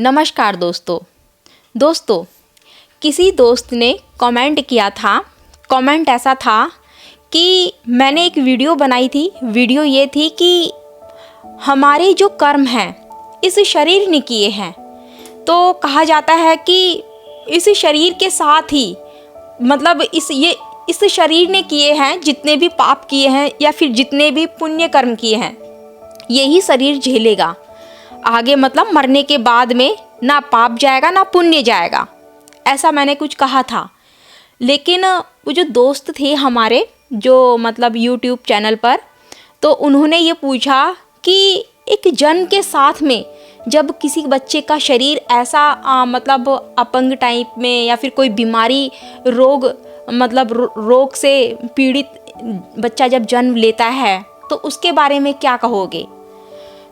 नमस्कार दोस्तों, किसी दोस्त ने कमेंट किया था। कमेंट ऐसा था कि मैंने एक वीडियो बनाई थी। वीडियो ये थी कि हमारे जो कर्म हैं इस शरीर ने किए हैं। तो कहा जाता है कि इस शरीर के साथ ही मतलब इस शरीर ने किए हैं, जितने भी पाप किए हैं या फिर जितने भी पुण्य कर्म किए हैं, यही शरीर झेलेगा। आगे मतलब मरने के बाद में ना पाप जाएगा ना पुण्य जाएगा, ऐसा मैंने कुछ कहा था। लेकिन वो जो दोस्त थे हमारे, जो मतलब YouTube चैनल पर, तो उन्होंने ये पूछा कि एक जन्म के साथ में जब किसी बच्चे का शरीर ऐसा मतलब अपंग टाइप में या फिर कोई बीमारी रोग से पीड़ित बच्चा जब जन्म लेता है तो उसके बारे में क्या कहोगे।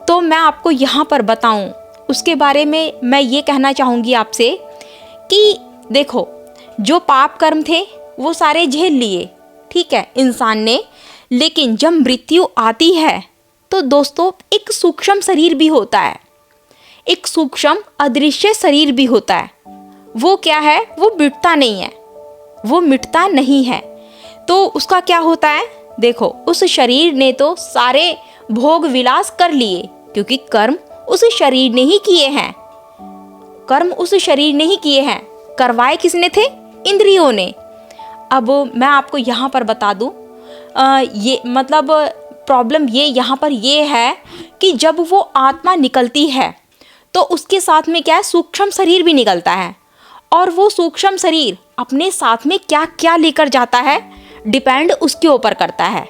तो मैं आपको यहाँ पर बताऊँ उसके बारे में मैं ये कहना चाहूँगी आपसे कि देखो, जो पाप कर्म थे वो सारे झेल लिए, ठीक है, इंसान ने। लेकिन जब मृत्यु आती है तो दोस्तों एक सूक्ष्म शरीर भी होता है, एक सूक्ष्म अदृश्य शरीर भी होता है। वो क्या है? वो मिटता नहीं है, वो मिटता नहीं है। तो उसका क्या होता है? देखो, उस शरीर ने तो सारे भोग विलास कर लिए, क्योंकि कर्म उस शरीर ने ही किए हैं। कर्म उस शरीर ने ही किए हैं। करवाए किसने थे? इंद्रियों ने। अब मैं आपको यहाँ पर बता दूँ, ये मतलब प्रॉब्लम ये यहाँ पर ये है कि जब वो आत्मा निकलती है तो उसके साथ में क्या है? सूक्ष्म शरीर भी निकलता है। और वो सूक्ष्म शरीर अपने साथ में क्या क्या लेकर जाता है, डिपेंड उसके ऊपर करता है।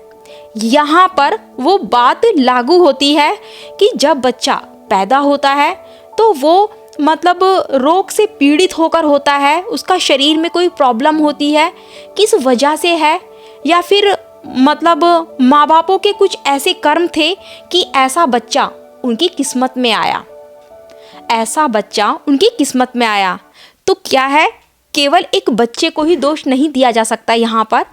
यहाँ पर वो बात लागू होती है कि जब बच्चा पैदा होता है तो वो मतलब रोग से पीड़ित होकर होता है, उसका शरीर में कोई प्रॉब्लम होती है, किस वजह से है, या फिर मतलब माँ बापों के कुछ ऐसे कर्म थे कि ऐसा बच्चा उनकी किस्मत में आया, ऐसा बच्चा उनकी किस्मत में आया। तो क्या है, केवल एक बच्चे को ही दोष नहीं दिया जा सकता। यहाँ पर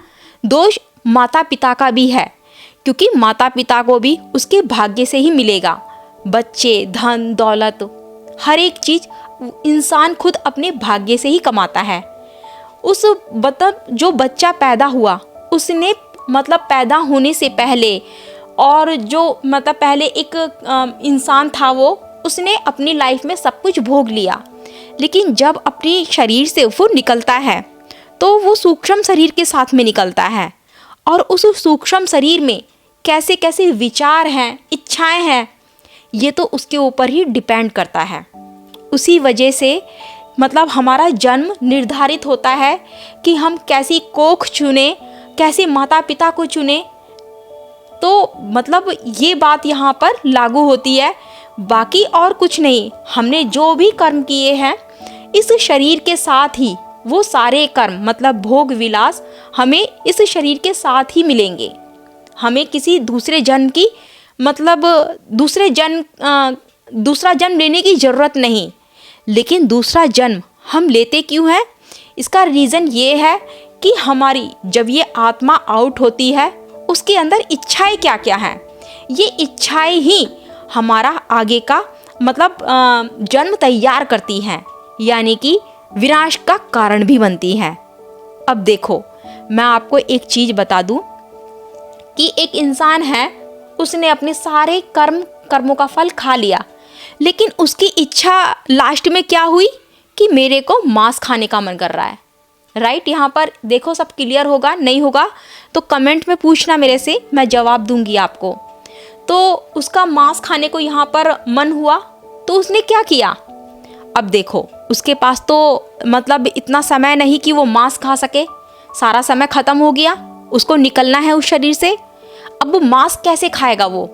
दोष माता पिता का भी है, क्योंकि माता पिता को भी उसके भाग्य से ही मिलेगा। बच्चे, धन दौलत, हर एक चीज़ इंसान खुद अपने भाग्य से ही कमाता है। उस मतलब जो बच्चा पैदा हुआ, उसने मतलब पैदा होने से पहले, और जो मतलब पहले एक इंसान था, उसने अपनी लाइफ में सब कुछ भोग लिया। लेकिन जब अपने शरीर से वो निकलता है तो वो सूक्ष्म शरीर के साथ में निकलता है, और उस सूक्ष्म शरीर में कैसे कैसे विचार हैं, इच्छाएं हैं, ये तो उसके ऊपर ही डिपेंड करता है। उसी वजह से मतलब हमारा जन्म निर्धारित होता है कि हम कैसी कोख चुने, कैसे माता पिता को चुने। तो मतलब ये बात यहाँ पर लागू होती है, बाकी और कुछ नहीं। हमने जो भी कर्म किए हैं इस शरीर के साथ ही, वो सारे कर्म मतलब भोग विलास हमें इस शरीर के साथ ही मिलेंगे। हमें किसी दूसरे जन्म की मतलब दूसरा जन्म लेने की ज़रूरत नहीं। लेकिन दूसरा जन्म हम लेते क्यों हैं? इसका रीज़न ये है कि हमारी जब ये आत्मा आउट होती है, उसके अंदर इच्छाएं क्या क्या हैं, ये इच्छाएं ही हमारा आगे का मतलब जन्म तैयार करती हैं, यानी कि विनाश का कारण भी बनती हैं। अब देखो, मैं आपको एक चीज़ बता दूं कि एक इंसान है, उसने अपने सारे कर्मों का फल खा लिया, लेकिन उसकी इच्छा लास्ट में क्या हुई कि मेरे को मांस खाने का मन कर रहा है। राइट, यहाँ पर देखो, सब क्लियर होगा, नहीं होगा तो कमेंट में पूछना मेरे से, मैं जवाब दूंगी आपको। तो उसका मांस खाने को यहाँ पर मन हुआ, तो उसने क्या किया? अब देखो, उसके पास तो मतलब इतना समय नहीं कि वो मांस खा सके, सारा समय ख़त्म हो गया, उसको निकलना है उस शरीर से। अब वो मांस कैसे खाएगा? वो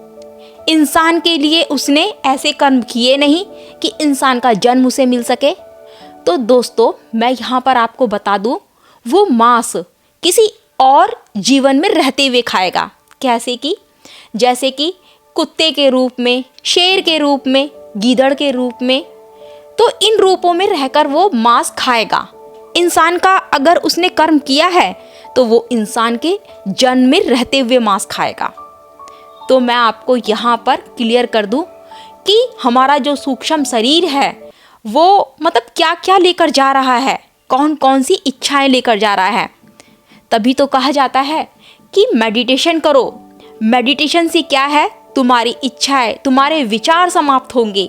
इंसान के लिए उसने ऐसे कर्म किए नहीं कि इंसान का जन्म उसे मिल सके। तो दोस्तों, मैं यहाँ पर आपको बता दूँ, वो मांस किसी और जीवन में रहते हुए खाएगा। कैसे कि जैसे कि कुत्ते के रूप में, शेर के रूप में, गीदड़ के रूप में, तो इन रूपों में रहकर वो मांस खाएगा। इंसान का अगर उसने कर्म किया है तो वो इंसान के जन्म में रहते हुए मांस खाएगा। तो मैं आपको यहाँ पर क्लियर कर दूं कि हमारा जो सूक्ष्म शरीर है वो मतलब क्या क्या लेकर जा रहा है, कौन कौन सी इच्छाएं लेकर जा रहा है। तभी तो कहा जाता है कि मेडिटेशन करो। मेडिटेशन से क्या है, तुम्हारी इच्छाएं, तुम्हारे विचार समाप्त होंगे,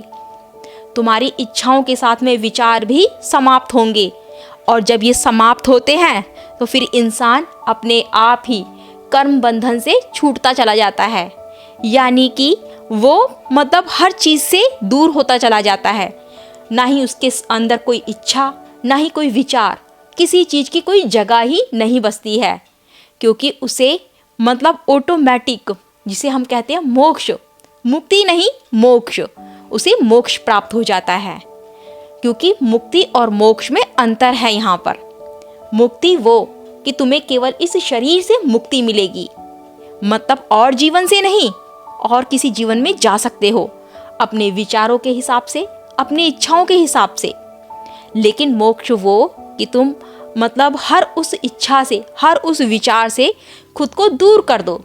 तुम्हारी इच्छाओं के साथ में विचार भी समाप्त होंगे। और जब ये समाप्त होते हैं तो फिर इंसान अपने आप ही कर्म बंधन से छूटता चला जाता है, यानी कि वो मतलब हर चीज़ से दूर होता चला जाता है। ना ही उसके अंदर कोई इच्छा, ना ही कोई विचार, किसी चीज़ की कोई जगह ही नहीं बसती है, क्योंकि उसे मतलब ऑटोमेटिक, जिसे हम कहते हैं मोक्ष, मुक्ति नहीं मोक्ष, उसे मोक्ष प्राप्त हो जाता है। क्योंकि मुक्ति और मोक्ष में अंतर है। यहाँ पर मुक्ति वो कि तुम्हें केवल इस शरीर से मुक्ति मिलेगी, मतलब और जीवन से नहीं, और किसी जीवन में जा सकते हो अपने विचारों के हिसाब से, अपनी इच्छाओं के हिसाब से। लेकिन मोक्ष वो कि तुम मतलब हर उस इच्छा से, हर उस विचार से खुद को दूर कर दो,